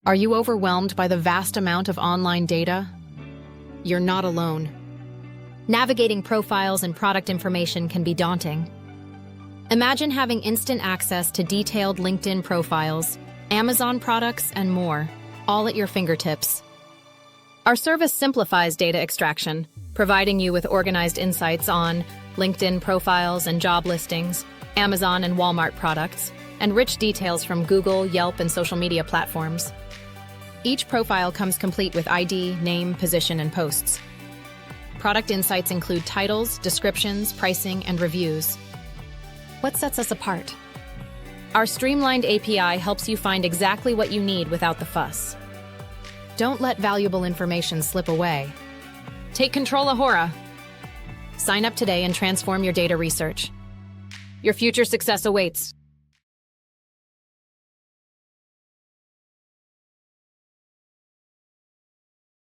Are you overwhelmed by the vast amount of online data? You're not alone. Navigating profiles and product information can be daunting. Imagine having instant access to detailed LinkedIn profiles, Amazon products, and more, all at your fingertips. Our service simplifies data extraction, providing you with organized insights on LinkedIn profiles and job listings, Amazon and Walmart products, and rich details from Google, Yelp, and social media platforms. Each profile comes complete with ID, name, position, and posts. Product insights include titles, descriptions, pricing, and reviews. What sets us apart? Our streamlined API helps you find exactly what you need without the fuss. Don't let valuable information slip away. Take control, Ahura. Sign up today and transform your data research. Your future success awaits.